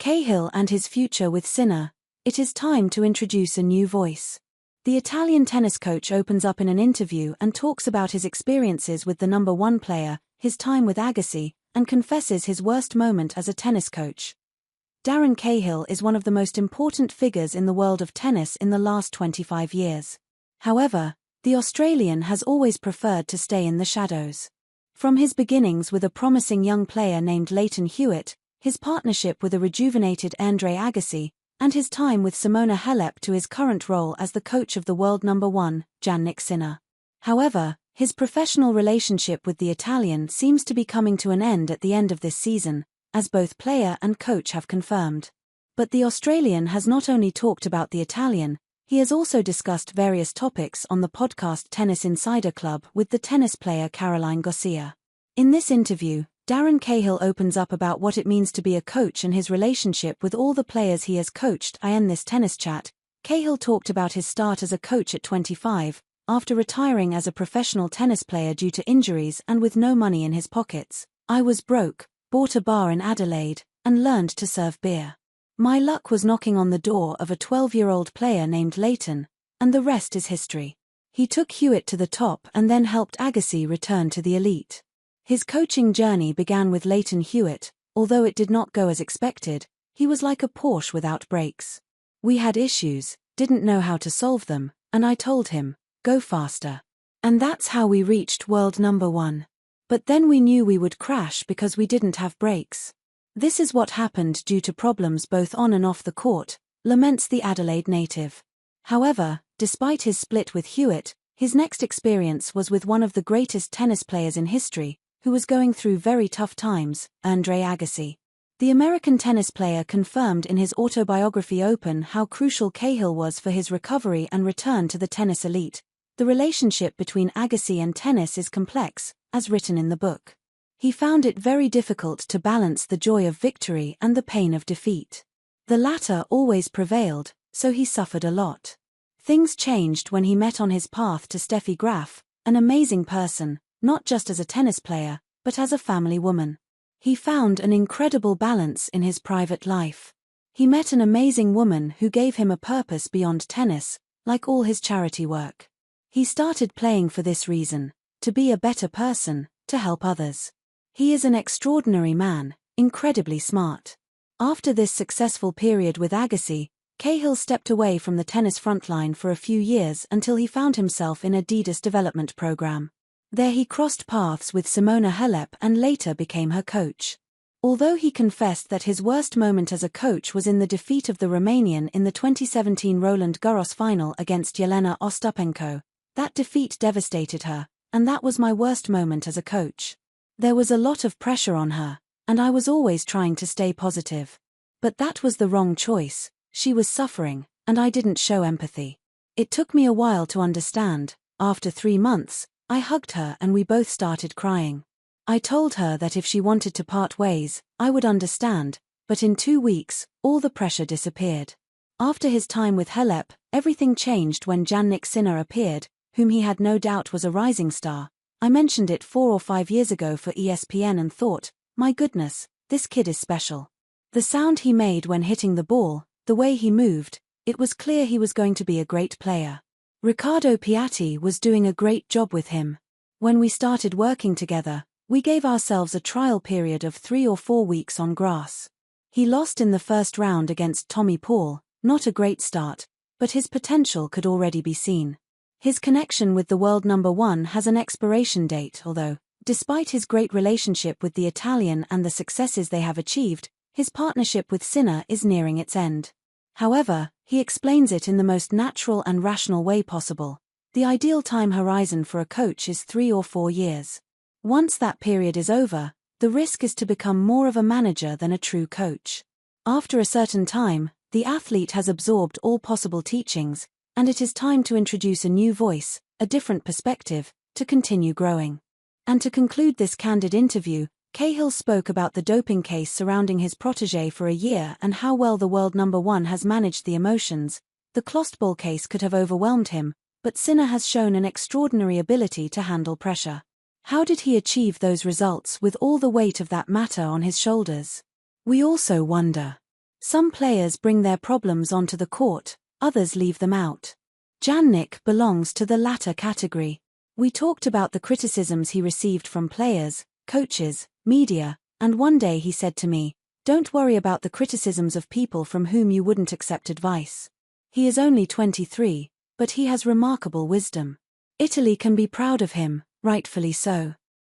Cahill and his future with Sinner. It is time to introduce a new voice. The Italian tennis coach opens up in an interview and talks about his experiences with the number one player, his time with Agassi, and confesses his worst moment as a tennis coach. Darren Cahill is one of the most important figures in the world of tennis in the last 25 years. However, the Australian has always preferred to stay in the shadows. From his beginnings with a promising young player named Lleyton Hewitt, his partnership with a rejuvenated Andre Agassi, and his time with Simona Halep to his current role as the coach of the world number one, Jannik Sinner. However, his professional relationship with the Italian seems to be coming to an end at the end of this season, as both player and coach have confirmed. But the Australian has not only talked about the Italian, he has also discussed various topics on the podcast Tennis Insider Club with the tennis player Caroline Garcia. In this interview, Darren Cahill opens up about what it means to be a coach and his relationship with all the players he has coached. In this tennis chat, Cahill talked about his start as a coach at 25, after retiring as a professional tennis player due to injuries and with no money in his pockets. "I was broke, bought a bar in Adelaide, and learned to serve beer. My luck was knocking on the door of a 12-year-old player named Lleyton, and the rest is history. He took Hewitt to the top and then helped Agassi return to the elite." His coaching journey began with Lleyton Hewitt. Although it did not go as expected, he was like a Porsche without brakes. We had issues, didn't know how to solve them, and I told him, "Go faster." And that's how we reached world number one. But then we knew we would crash because we didn't have brakes. This is what happened due to problems both on and off the court, laments the Adelaide native. However, despite his split with Hewitt, his next experience was with one of the greatest tennis players in history, who was going through very tough times, Andre Agassi. The American tennis player confirmed in his autobiography Open how crucial Cahill was for his recovery and return to the tennis elite. The relationship between Agassi and tennis is complex, as written in the book. He found it very difficult to balance the joy of victory and the pain of defeat. The latter always prevailed, so he suffered a lot. Things changed when he met on his path to Steffi Graf, an amazing person, not just as a tennis player, but as a family woman. He found an incredible balance in his private life. He met an amazing woman who gave him a purpose beyond tennis, like all his charity work. He started playing for this reason, to be a better person, to help others. He is an extraordinary man, incredibly smart. After this successful period with Agassi, Cahill stepped away from the tennis frontline for a few years until he found himself in Adidas development program. There he crossed paths with Simona Halep and later became her coach. Although he confessed that his worst moment as a coach was in the defeat of the Romanian in the 2017 Roland Garros final against Jelena Ostapenko, that defeat devastated her, and that was my worst moment as a coach. There was a lot of pressure on her, and I was always trying to stay positive. But that was the wrong choice. She was suffering, and I didn't show empathy. It took me a while to understand. After 3 months, I hugged her and we both started crying. I told her that if she wanted to part ways, I would understand, but in 2 weeks, all the pressure disappeared. After his time with Halep, everything changed when Jannik Sinner appeared, whom he had no doubt was a rising star. I mentioned it 4 or 5 years ago for ESPN and thought, my goodness, this kid is special. The sound he made when hitting the ball, the way he moved, it was clear he was going to be a great player. Riccardo Piatti was doing a great job with him. When we started working together, we gave ourselves a trial period of 3 or 4 weeks on grass. He lost in the first round against Tommy Paul, not a great start, but his potential could already be seen. His connection with the world number one has an expiration date, although, despite his great relationship with the Italian and the successes they have achieved, his partnership with Sinner is nearing its end. However, he explains it in the most natural and rational way possible. The ideal time horizon for a coach is 3 or 4 years. Once that period is over, the risk is to become more of a manager than a true coach. After a certain time, the athlete has absorbed all possible teachings, and it is time to introduce a new voice, a different perspective, to continue growing. And to conclude this candid interview, Cahill spoke about the doping case surrounding his protégé for a year and how well the world number one has managed the emotions. The Closteball case could have overwhelmed him, but Sinner has shown an extraordinary ability to handle pressure. How did he achieve those results with all the weight of that matter on his shoulders? We also wonder. Some players bring their problems onto the court, others leave them out. Jannik belongs to the latter category. We talked about the criticisms he received from players, coaches, media, and one day he said to me, "Don't worry about the criticisms of people from whom you wouldn't accept advice." He is only 23, but he has remarkable wisdom. Italy can be proud of him, rightfully so.